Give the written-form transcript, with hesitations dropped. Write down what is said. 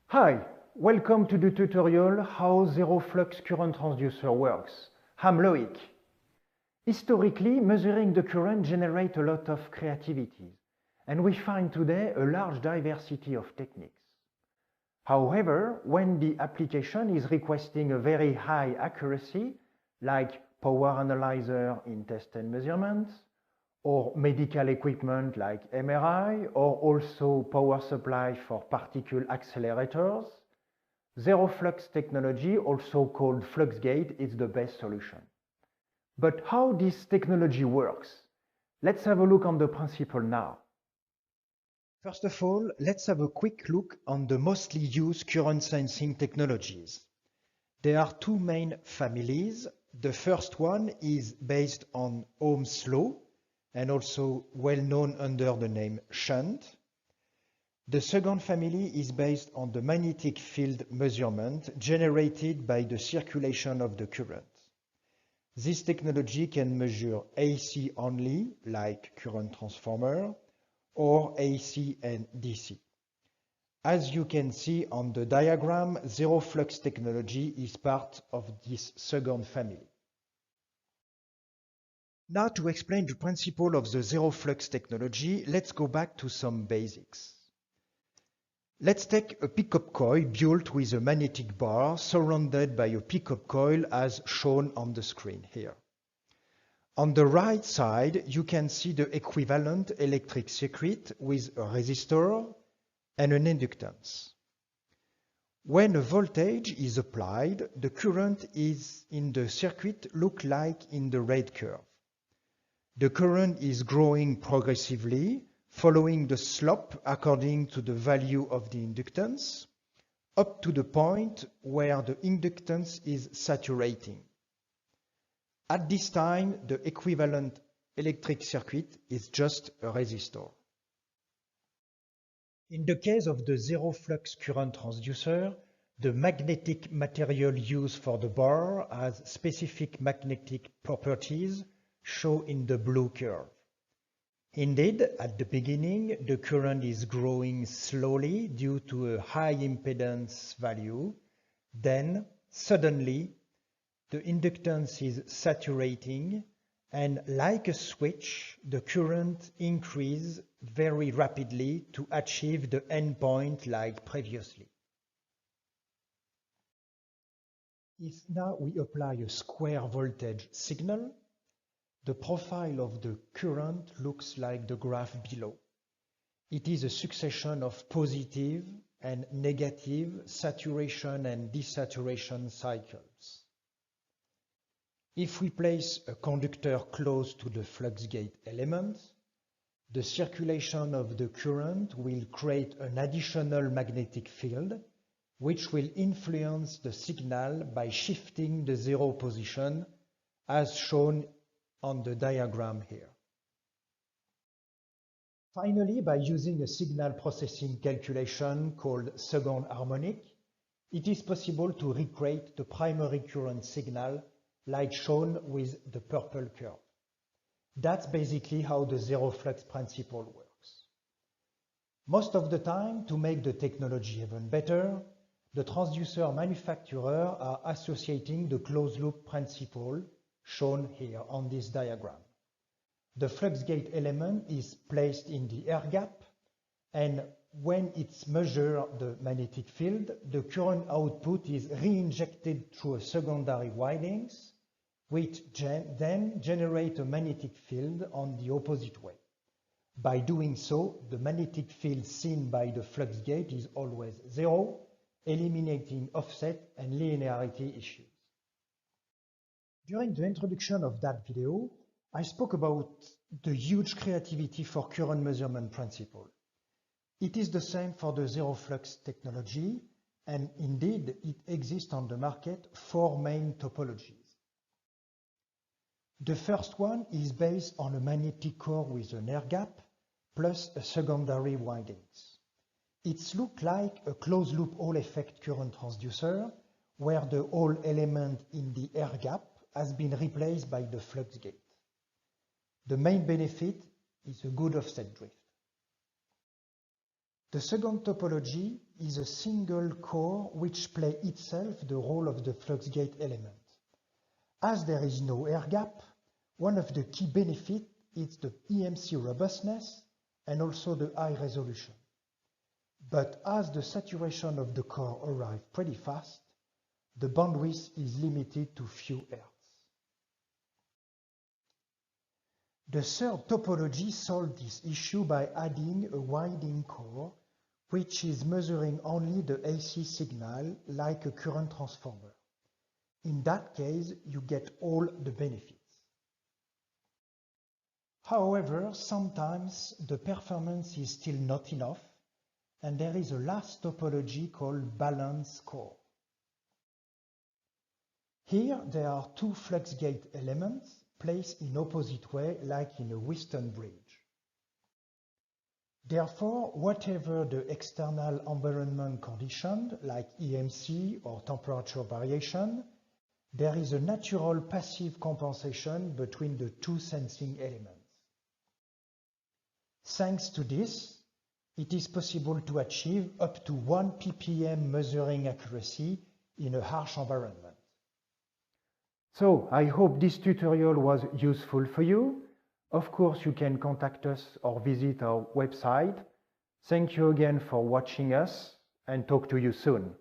Hi, welcome to the tutorial How Zero Flux Current Transducer works. I'm Loic. Historically, measuring the current generates a lot of creativity, and we find today a large diversity of techniques. However, when the application is requesting a very high accuracy, like power analyzer in test and measurements, or medical equipment like MRI, or also power supply for particle accelerators, zero flux technology, also called Fluxgate, is the best solution. But how this technology works? Let's have a look on the principle now. First of all, let's have a quick look on the mostly used current sensing technologies. There are two main families. The first one is based on Ohm's law, and also well known under the name shunt. The second family is based on the magnetic field measurement generated by the circulation of the current. This technology can measure AC only, like current transformer, or AC and DC. As you can see on the diagram, zero flux technology is part of this second family. Now, to explain the principle of the zero flux technology, let's go back to some basics. Let's take a pickup coil built with a magnetic bar surrounded by a pickup coil as shown on the screen here. On the right side, you can see the equivalent electric circuit with a resistor and an inductance. When a voltage is applied, the current is in the circuit look like in the red curve. The current is growing progressively, following the slope according to the value of the inductance, up to the point where the inductance is saturating. At this time, the equivalent electric circuit is just a resistor. In the case of the zero flux current transducer, the magnetic material used for the bar has specific magnetic properties shown in the blue curve. Indeed, at the beginning, the current is growing slowly due to a high impedance value. Then, suddenly, the inductance is saturating, and like a switch, the current increases very rapidly to achieve the endpoint like previously. If now we apply a square voltage signal, the profile of the current looks like the graph below. It is a succession of positive and negative saturation and desaturation cycles. If we place a conductor close to the Fluxgate element, the circulation of the current will create an additional magnetic field, which will influence the signal by shifting the zero position, as shown on the diagram here. Finally, by using a signal processing calculation called second harmonic, it is possible to recreate the primary current signal like shown with the purple curve. That's basically how the zero flux principle works. Most of the time, to make the technology even better, the transducer manufacturers are associating the closed loop principle shown here on this diagram. The Fluxgate element is placed in the air gap, and when it's measured the magnetic field, the current output is re-injected through a secondary windings, which then generate a magnetic field on the opposite way. By doing so, the magnetic field seen by the Fluxgate is always zero, eliminating offset and linearity issues. During the introduction of that video, I spoke about the huge creativity for current measurement principle. It is the same for the zero flux technology, and indeed it exists on the market four main topologies. The first one is based on a magnetic core with an air gap plus a secondary windings. It looks like a closed loop Hall effect current transducer where the Hall element in the air gap has been replaced by the Fluxgate. The main benefit is a good offset drift. The second topology is a single core which plays itself the role of the Fluxgate element. As there is no air gap, one of the key benefits is the EMC robustness and also the high resolution. But as the saturation of the core arrives pretty fast, the bandwidth is limited to few hertz. The third topology solves this issue by adding a winding core, which is measuring only the AC signal like a current transformer. In that case, you get all the benefits. However, sometimes the performance is still not enough, and there is a last topology called balance core. Here, there are two Fluxgate elements placed in opposite way like in a Wheatstone bridge. Therefore, whatever the external environment condition, like EMC or temperature variation, there is a natural passive compensation between the two sensing elements. Thanks to this, it is possible to achieve up to 1 ppm measuring accuracy in a harsh environment. So, I hope this tutorial was useful for you. Of course, you can contact us or visit our website. Thank you again for watching us, and talk to you soon.